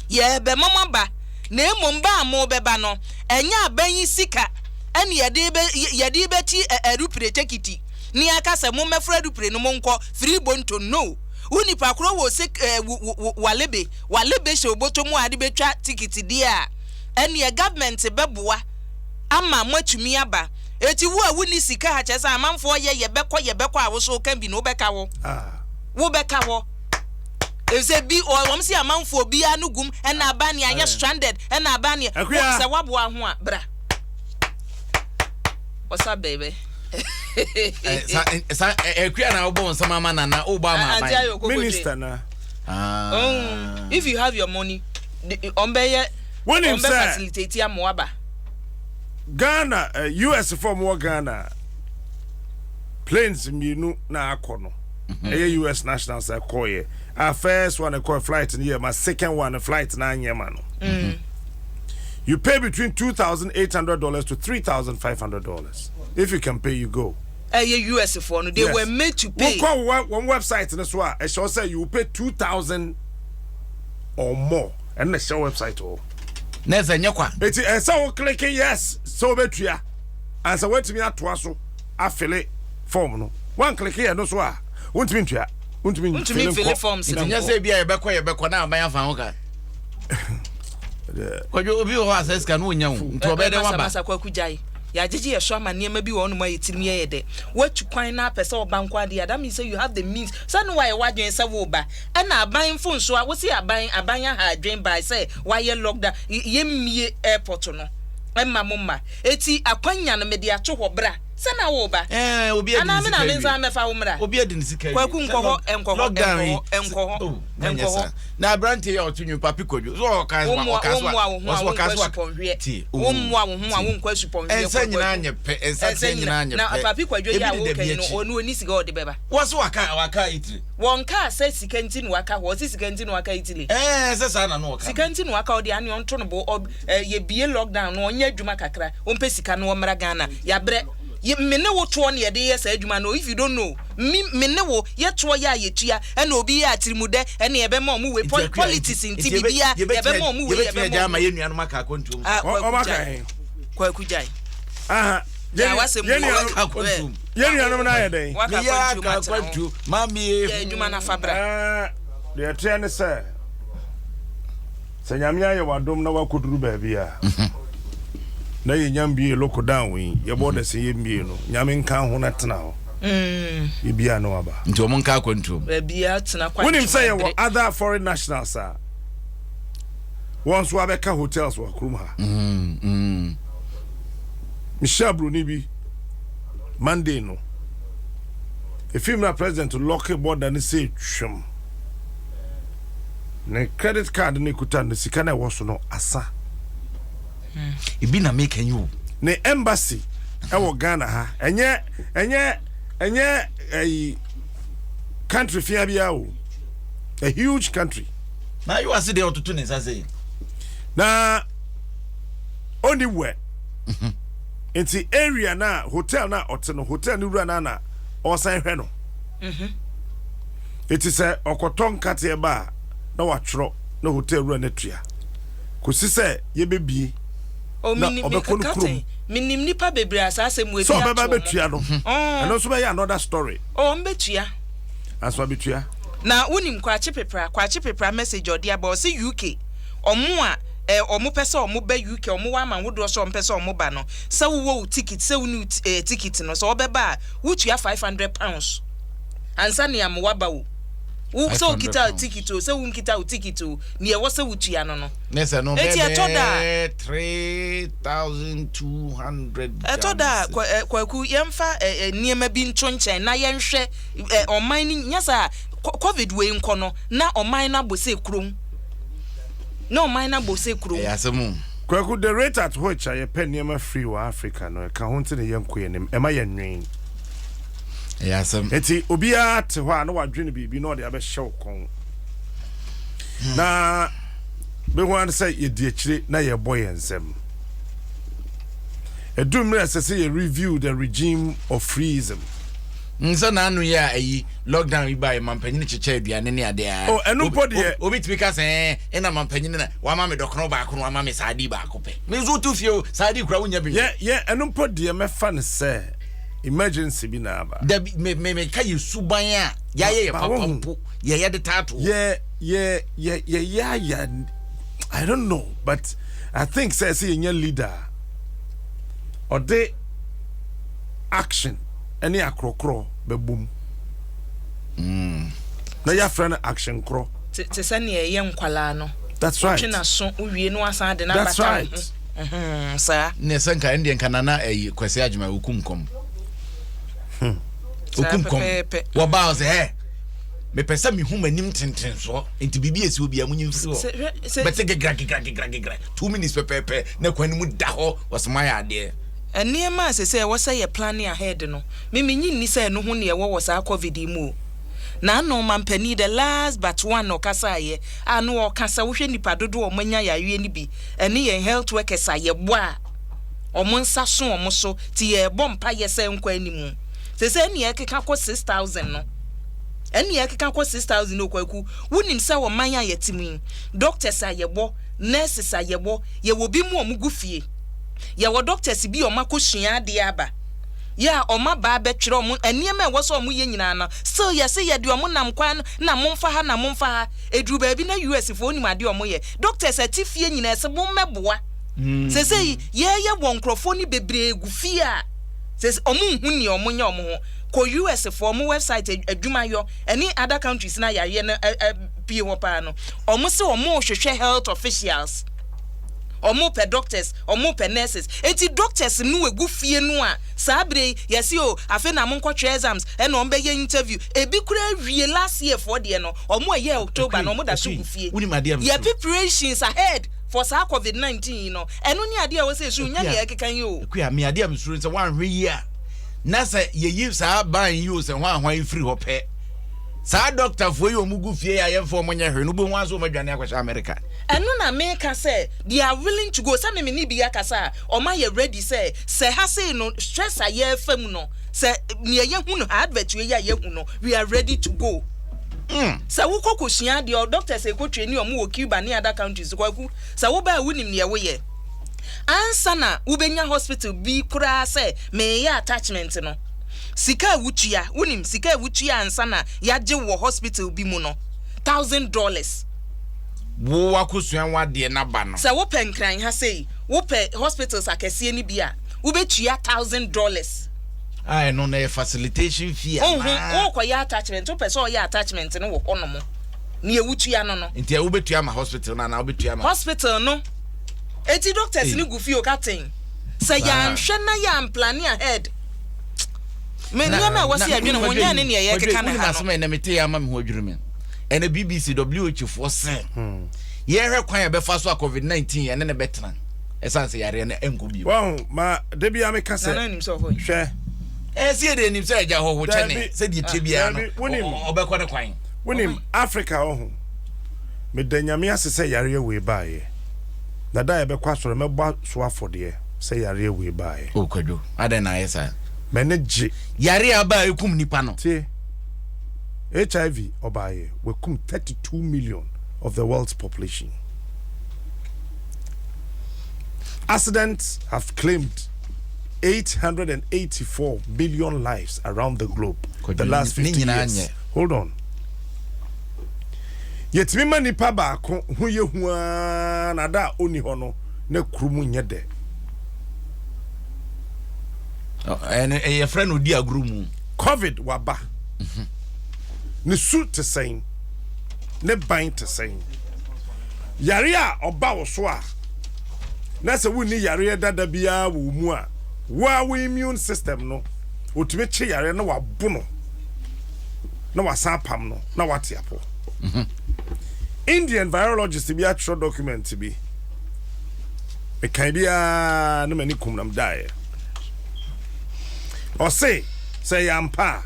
ye be mama ba na emomba mo beba no enya aban sika ene yede beti erupre tekiti ni aka se mo mefra erupre no monko free bonto no uni pakro wo se walebe she oboto mu ade betwa tikiti dia ene government beboa ama matumi aba eti wo awuni sika ha chese amanfo ye beko awoso kan bi no beka wo wo beka wo Ese bi o wom si amanfo bi anugum na abani anya stranded na abani se wabo ho a bra. What's up baby? Ekua na obo nsama mana na oba ma minister na. If you have your money, ombeye facilitate ya moaba. Ghana, US for more Ghana. Planes minu na akono. US national say koye. Our first one a call flight in here, my second one a flight 9 year man. You pay between $2,800 to $3,500. If you can pay, you go. US for no, they were made to pay. One website in this one, I shall say you will pay $2,000 or more, and the show website all. Never nyakwa. It's so clicking yes, so better. And so wait to me at Dwaso, affiliate form no. One click here, no so. Won't mean to ya. Won't mean fill forms. It just say be a beko na my fan ko jo obi o access kan wonya wo nto be de wa ba kwa kujai ya jeje ye so amane ma bi wo no ma yetimi ye de watu kwan na pese obanko ade ya that means say you have the means so no why wadwen se wo ba e na aban fo nso a wo si aban ya ha adwen by say why ye lockdown ye mie airport no emma mumma eti akwanya no me de ato ho bra Sana wo ba. Obi ana me na me nsa me fa wo mra. Obi edi nsika. Kwaku nkọ ho. Na brante ya otunyu papi kodwo. So okan wo nkwa suponhwe. Ensa nyina nye pe, ensa nyina nye pe. Na papi kodwo ya wo kan no onu oni sika ode beba. Wo so waka itiri. Won ka se sika ntinu waka, wo se sika ntinu waka itili. Se sa na no waka. Sika ntinu waka ode ane onto no bo ye bie lockdown no onye adwuma kakra. Ompe sika no mra Ghana. Ya bre me ne wo to ne ye de yes adwuma no if you don't know me ne wo ye to ya yetua e na obi ya atirimude e na ye be ma mu we politics nti bibia ye be ma mu we ye be ma ye nuanu maka kontum o maka kwaku jai ya wasem ye nuanu na ye den ya ka kwantu mami ye adwuma na fabra de tia ne se nyamia ye wadom na wakoduru ba bia na ye nyambie loko down we ye boda se ye mbie no nyame nka ho na tena ho bibia no aba nti o monka kwantu bibia tena kwa when him say other foreign nationals are once we abeka hotels wa krum ha Mishabru ni bi Monday no if him na president lock border ni say twem na credit card ni kuta ni sika na wo so no asa ibi na make you ne embassy ewo Ghana ha enye country fia bia o a huge country na you are there to ne say na only where into area na hotel na oteno hotel ni rua na osan hwe no it is a okoton kate ba na watro na hotel rua na tua kosi se ye bebie o minim nipa bebre asase mu ebi so beba betua no eno so be ya another story o mbetua aso betua na unim kwa chepepra message odi aba o se UK omo a omo pese omo ba UK omo wa ma wodo so pese omo ba no se wo ticket se unu ticket no so obeba wutua £500 ansa ne am wa ba wo so kita ticket o se un kita ticket o ne e wo se wutua no nese no be 3200 etoda kwaku yemfa niema bi nchonchen na yenhwe oman ni nyasa covid we nko no na oman na bose krom na oman na bose krom yasemu kwaku the rate at which I pay niema free wa Africa no ka honte ne yenko yenim ema yenwen yasem eti obia te hwa na wadwene bibi no de abehyew kon na be wan say ye di akire na ye boy ensem edumre asese ye review the regime of freeism nso na anu ya ayi lockdown wi bai mampanyine cheche aduane ne ade a oh enu podi ye obi tibika se ena mampanyine na wa ma me dokno ba ko no wa ma me sadi ba ko pe me zo tu fie sadi kura wonya bi ye enu podi ye mefa ne se emergency bi na aba da me ka ye suban a ya ye papampo ye de tato yeah I don't know but I think say your leader or they action any akrokro be boom na ya friend action kro te se ne ye nkwala no that's right twena so uwie no asan de na that's bata right sa ne senka ndien kanana kwese adwuma okumkom okumkom wo ba say me pesa mi hu manim tenten so enti bibi esi obi amunyi mfiri ho bete gegra 2 minutes pepepe na kwani mu da ho wasma ya ade eniema asese wo say ye planning ahead no memenyi ni say no ho ne ye wo sa covid mu na no mampani the last but one okasa ye anu okasa wo hwe nipa dodo o manya ya wie ni bi ene ye health workers aye bo a omo nsa so omo so ti ye bompa ye say nkwa animu sese ne ye keka ko 6000 no eni ekeka ko 6000 okwaku wunim se wo manya yetimu doctors ayebo nurses ayebo ye wo bi mu omugu fie ye wo doctors bi o makosua ade aba ya o ma ba betwere omu eniema wo so omu ye nyina na still ye se ye de omu nam kwan na momfa ha eduru ba bi na US fo onim ade omu ye doctors atifie nyina ese bo meboa sese ye wo nkrofo ni bebre egu fie a sese omu hu ni omu nya omu ho ko US for mo website adwuma yo any other countries na ya ye na pie wo pa no omo se omo hwehwe health officials omo pe doctors omo pe nurses enti doctors no egu fie no a sabre yesi o afi na mo nkotwe exams e na ombe ye interview ebi kura wie last year for de no omo ye October na omo da so gu fie ye preparations ahead for COVID-19 no eno ni ade a we say so nya ye kekan yo ekua me ade am suru se wan hwe yi a na se ye yi sa ban yi o se hwan free ho pe sa doctor fo yi omugu fie ya ye fo mo nya hwe no bo hwan so madwane akwasha America eno na me ka say they are willing to go some me ni bi akasa o ma ye ready say ha say no stress aye fam no say ne ye hu no advert we ye hu no we are ready to go. Sa wo kokosua de doctor say ko train o mu wo Cuba ni other countries kwaku sa wo ba wunim ne wo ye ansa na wo benya hospital bi kura say me ye attachment no sika wutua wunim sika wutua ansa na yaje wo hospital bi mu no $1,000 wo wakosua wade na ba no sa wo penkran ha say wo pe hospitals akese ni bia wo betua $1,000 I no na facilitation fee oh kwa ya attachment o person ya attachment no wo hono mo na ewutua no no ntia wo betua ma hospital na wo betua ma hospital no eti doctors ni gufi o captain say ya nhwe na ya plan ahead me nyama wasi adwene ho nya ne ye keka na ha no na mete ya ma me ho adwurume ene BBC WHO for say ye hwe kwan ya be fa so COVID-19 ene ne betena esanse yare na enko bi wow ma debi ame kase hwe see the name say ja ho chene say the tebia no obekọ ne kwan wonim Africa ho me danyame asese yare we baaye na da ye bekọ asoro mebọ so afode say yare we baaye o kwadwo adan na yesa me ne ji yare aba ekum nipa no tie HIV obaye we kum 32 million of the world's population. Accidents have claimed 884 billion lives around the globe the last 50 years. Hold on. Yet me mani pa ba ko hu ye hu na da oni ho no na krumu nye de. A friend odi agrumu. COVID waba. Ne suit to saying. Ne bind to saying. Yare a oba wo so a. Na se woni yare dada bia wo mu a. Wa immune system no otime che yare na wabu no na wasapam no na watiapo. Indian virologist bi atro document bi e kan bia na mani kum nam dae o say yampa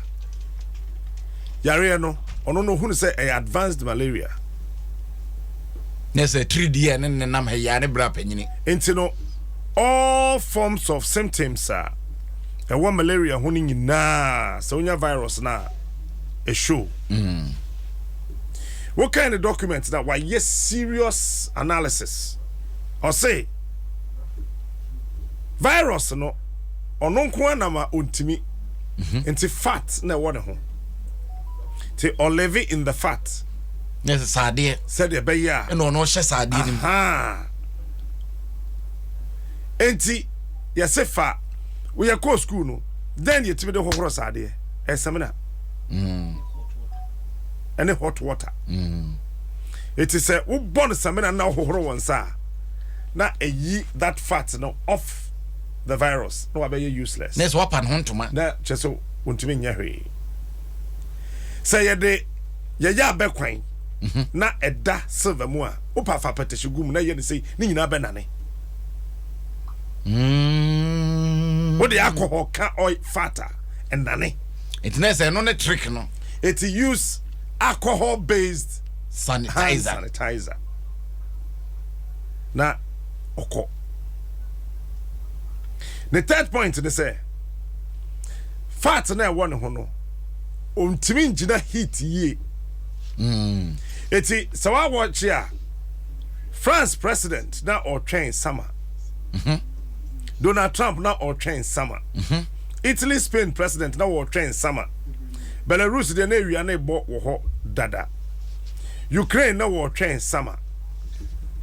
yare no ono no hunu say advanced malaria na say 3D ne nam ha ya ne bra panyini enti no all forms of symptoms are a one malaria huni nyina so nya virus na a show. What kind of documents that why yes serious analysis or say virus no ono nko na ma ontimi enti fat na wona ho te olive in the fat yes sade said e be ya no hye sade ni enti yesefa we ya ko school no then you timi de hohoro sade e semina and hot water it is a wo born semina na hohoro wonsa na eyi that fat no off the virus no be useless nes wapan hontoma na cheso wontimi nya hwe say ye de ye ya be kwan na eda silver mu a wo pa fa pateshigum na ye ne say ni nyina be nane what the alcohol can oil fatter and nane it is no ne trick no it use alcohol based sanitizer na oko the third point they say fat na one ho no ontimi ngina heat ye eti so I watch here France president na or train summer Donald Trump now or train summer. Italy Spain president now or train summer. Belarus the area na bo wo dada. Ukraine now or train summer.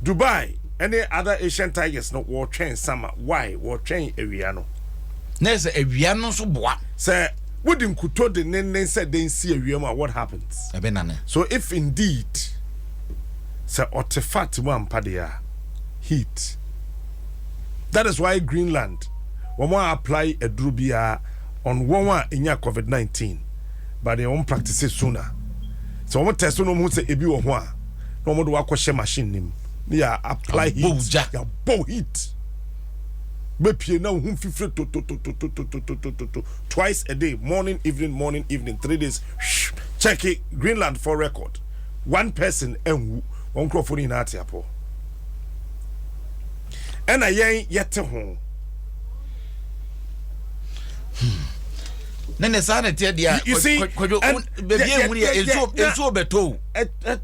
Dubai any other Asian tigers no war train summer. Why war train area no? Na say area no so boa. Say wodim kuto de nen said den see area ma what happens? So if indeed say artifact mu ampa dia heat That is why Greenland, when we apply a drubia on one in your COVID-19, but they won't practice it sooner. So when test no more say ebi or one, no more do I question machine him. Yeah, apply heat. Yeah, bow heat. Maybe now twice a day, morning, evening, 3 days. Check it, Greenland for record. One person and one crop for in Atiapo. And I ain't yet to home. Nene sana tia dia. You see, enso beto.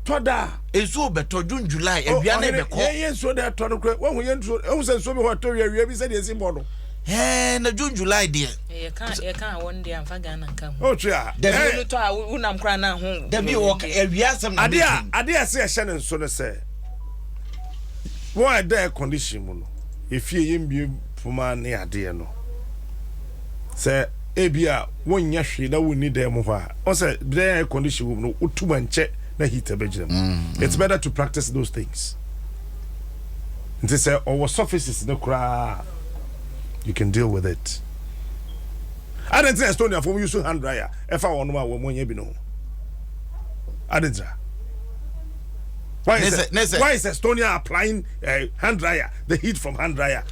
Toda. Enso beto June July. Ebiane beko. Yeah, so that toda. When we enter, we say so. We what to we say the same model. Na June July dia. You can't one day amfa Ghana come. Oh, tria. Debi no to a unam kra na ho. Debi wo ewiasem na. Ade say Shannon so na say. Why there condition mu no. If ye yim fuma ne ade no. Say ebia wonya hwe na woni dem ho a o say there condition no utuma nche na heat abegire. It's better to practice those things. And they say our surfaces no kra you can deal with it. I don't think Estonia for use hand dryer if I want to wonya bi no. I don't know. Why is Estonia applying hand dryer, the heat from hand dryer?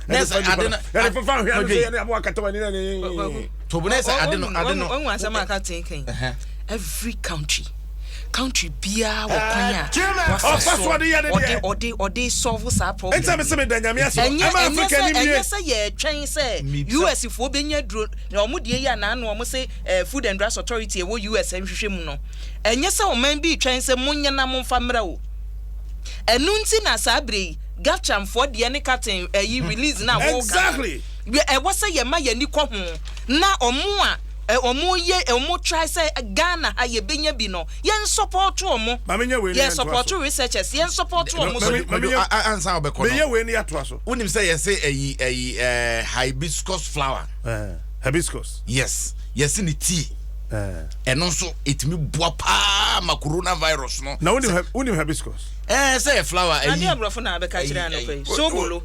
Every country bia wakwanya odi solve sa problem. Yes ye twen say US fo benya dro na omo de ya na no omo say Food and Drugs Authority e wo US nhwehwe mu no enye say o man bi twen say munya na mo famra wo enu nti na sabre gacham for de ne katen release na wo exactly e wo say ye ma ye ni ko ho na omo a omo try say Ghana aye benya bi no yen support omo yen support researchers yen support omo answer obeko me ye we ni ato aso unim say ye say hibiscus flower hibiscus yes ni tea and also it me boa pa ma coronavirus no na unim hibiscus say a flower and you brofo na abeka kire na pe sobolo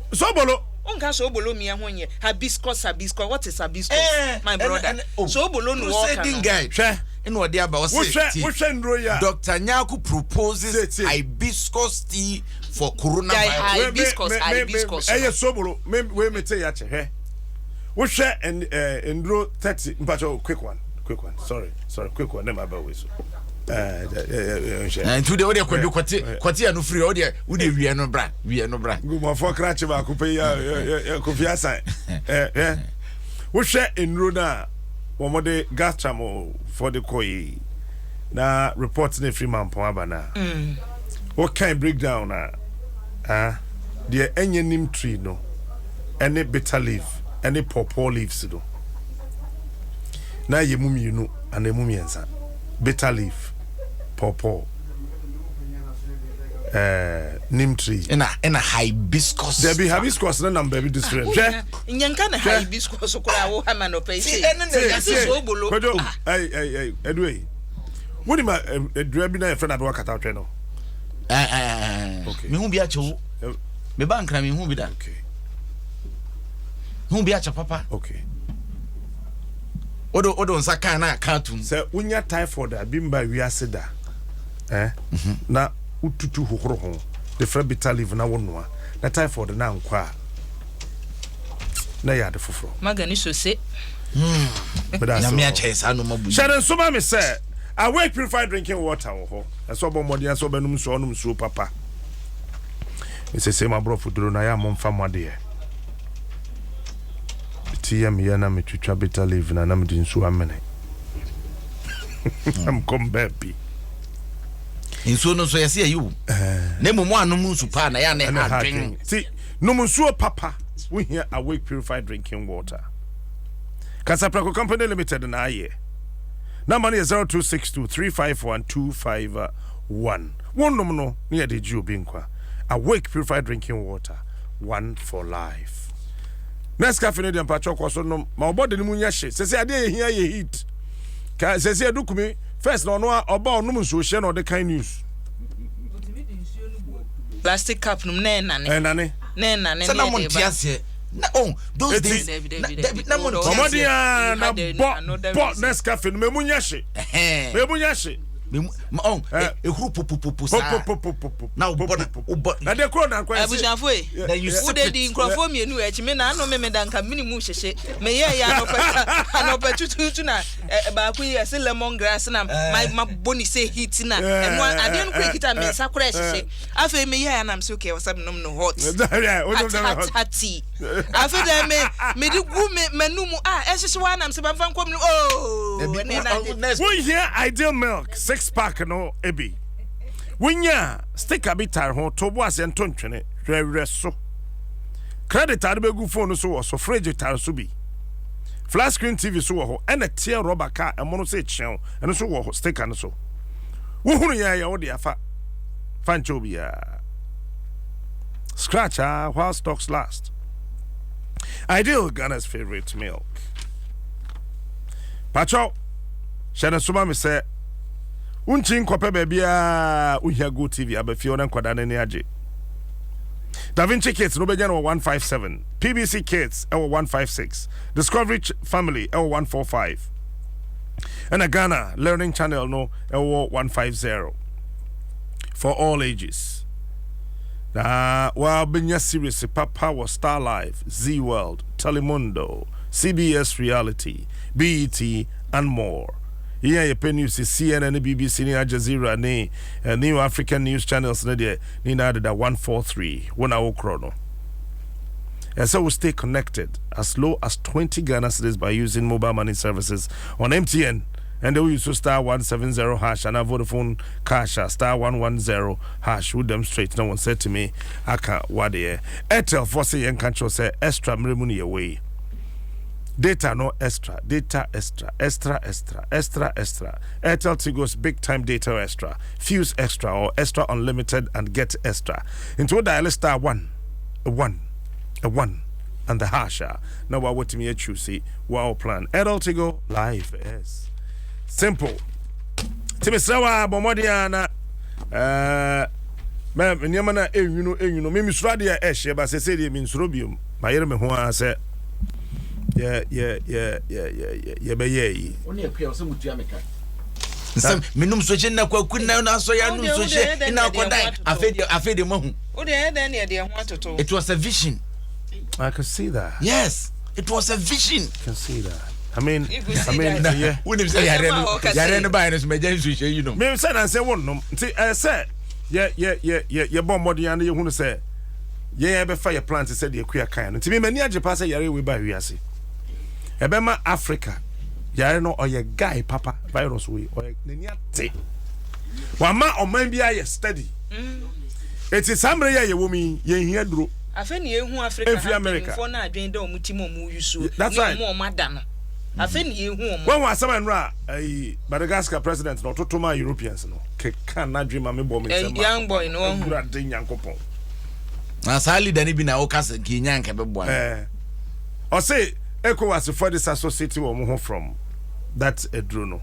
Unka so bolo mi ahonye hibiscus what is hibiscus my brother so bolo no work guy hwe eno ode aba o say Dr. Nyaku proposes hibiscus tea for coronavirus hibiscus so bolo we me tell ya che hwe wo hwe endro 30 mpacho quick one sorry quick one name about we so and today we dey kwati anu free we dey wie no bra go mo for crash ba ko pe ya kofi asan wo hwe enro na wo mo de gas chamo for the koi na report na free man pon abana what kind breakdown na the enyenim tree no any bitter leaf any pawpaw leaves do na yemum yinu and emum yensa bitter leaf pawpaw neem tree and a hibiscus there be hibiscus na number be different nyanka na hibiscus ko ra wo hama no pe say so bolo hey edway woni ma edwa bi na e friend abi wakata otwe no okay me hu bi a chewo me bank na me hu bi da okay hu bi a cha papa okay odo nsa kan na cartoon say unya typhoid abimba wiase da na ututu hohoro ho the fra bitter leaf na wonwa na typhoid na nkwa na ya de foforo magani so se na me a chesa no mabu Sharon Suma me say awake purified drinking water ho so bo modern so benum so onum so papa me say my bro fuduro na ya momfa mode TM yana me twitwa bitter leaf na na me din so amene I'm come baby inso no so yesi ayu na mumu anum nsu pa na ya na adwen see no nsuo papa we here awake purified drinking water Casapraco Company Limited na aye number is 0262351251 one no near the Jew binkwa awake purified drinking water one for life next cafe no dem pacho kwaso no ma obode ni munya hye sese ade ye hia ye heat ka sese adukumi first no oba onum nso hye no the kind news plastic cup num na nane sana montiase those days. Na mo Omodia na bo Nescafe no memunyashe. Ehuru popopopo sa na obo na de kro na kwa abusafo e wo de di nkrofo mienu echi me na no me danka minimu hyehye me ye ya no pa tutu na ba ku ye se lemongrass na my boni say hit na eno ade no kwa kita me sa kra hyehye afa me ye ya na me so ke wasam nom no hot hati afa de me di gu me manumu hyehye wa na me se ba fan kom we here Ideal Milk 6-pack no ebi winya sticker bitar ho to bo ase ntontwene hwehwe so credit card be gu phone so so fridge tar so bi flat screen TV so ho ena tie rubber car emo no se chen eno so wo sticker no so wo hunu ya wo de afa fancho bia scratch while stocks last. Ideal, Ghana's favorite milk. Pacho shana suma me say unchi nkwape bebia uhia go TV abefi ona nkwada ne age. Da Vinci Kids no beja no 157, PBC Kids 156, Discovery Family 145. And a Ghana Learning Channel no 150 for all ages. Well, Binya series Papa was Star Life, Z World, Telemundo, CBS Reality, BET, and more. Here you pen news CNN, BBC, Al Jazeera, New African News Channels, Nina 143, 1 hour chrono. And so we stay connected as low as 20 Ghana cedis by using mobile money services on MTN. And they will use star 170 hash and a Vodafone cash star 110 hash with them straight. No one said to me, I can't what they Airtel for say and control say extra money away. Data no extra, data extra. Airtel Tigo's big time data extra, fuse extra or extra unlimited and get extra. Into dial star 1 and the hash. Now what to me choose wow plan. Airtel Tigo live is simple. Timisawa bomodiana me nyamana enyuno me misura de ehye ba se se de me nsuro biom ma yere me ho a se ye be ye oni ekwa so mutu ameka nsem menum so je na kwaku na so ya nu so je na akodan afede mahu o de na de ho atoto. It was a vision. I can see that. Yes, it was a vision. I can see that. I mean, yeah. When you say yare buy no me jan so you know. Me say na say wonnom. Nti say ye bomb body and you hunu say ye be fire plant say de akua kan no. Nti me mani age pa say yare we ba wiase. E be ma Africa. Yare no oye guy papa virus we oye nani ate. Wa ma oman bia ye study. It is samre ye womi ye hia duro. Afeni ehu Africa for na adwen da omutimo mu yusu. That's right. Mo mada no. Afeni ehu omo. When was someone ra Madagascar president no totoma Europeans no. Can na dream me bo me say. Young boy no. Gura de nyankopon. Na sali dani bi na o kasa ki nyanka be bo. O say ECOWAS for this associate wo mo from that edruno.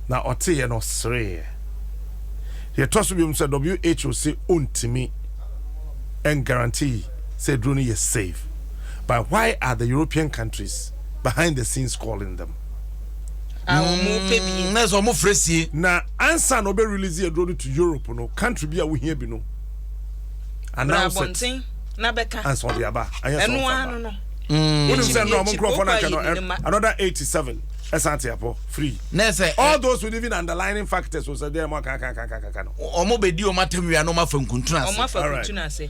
Na ote ye no sre. Ye toso bi mo say WHO say ontimi and guarantee say drone is safe. But why are the European countries behind the scenes calling them? Na answer no be release a drone to Europe no country be a we here be no. Announce it. Na beka. Answer the aba. Eno no. When you say no microphone another 87 Esantiapo free. All those with even underlining factors was there more can. Omo bedi o matem wi anoma fa nkuntuna se. Omo fa nkuntuna se.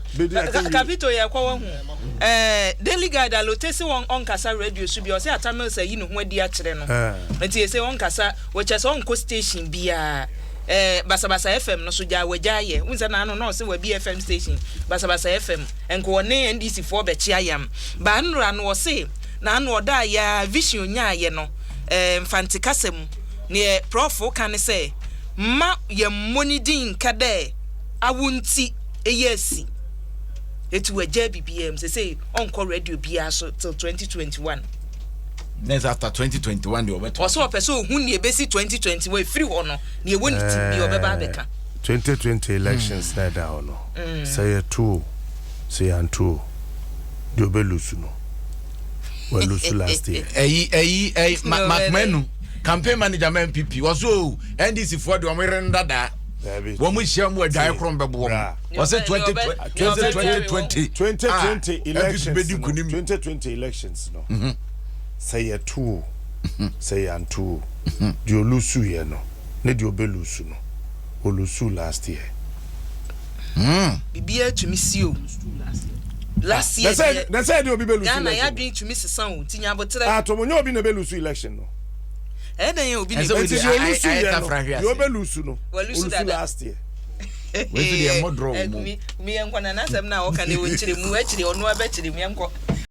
Capito ya kwa hu. Daily guide alotese won onkasa radio so bi o se atamel say yi no ho adi a kire no. Enti e say onkasa which is onko station bia Basabasa FM no so ja wajaye unza na no se wa BFM station Basabasa FM enko ne NDC 4 be chia yam ba nra no se na no da ya vision nya ye no mfanti kasem ne prof kan say ma ye money din kade awunti eyesi etu waja BBM say onko radio bia so till 2021. Next after 2021 the obeto. Also person hu ne besi 2021 free hono ne woni ti bi obeba beka. 2020 elections na da hono. Say 2 say and 2 do be lose no we lose last year Macmenu campaign manager MPP was so NDC for the American dada when we share more diacron bebo was it 2020 elections no say a two say and two do lose here no ne do be lose no o lose last year bibia to me see you last year they said you be lose Ghana ya drink to me sound tinya botre atomonyo obi na be lose election no then you be you be lose no lose last year we do the modro me enkwana na asem na wo ka ne wo chire mu achire onu abachire mu enko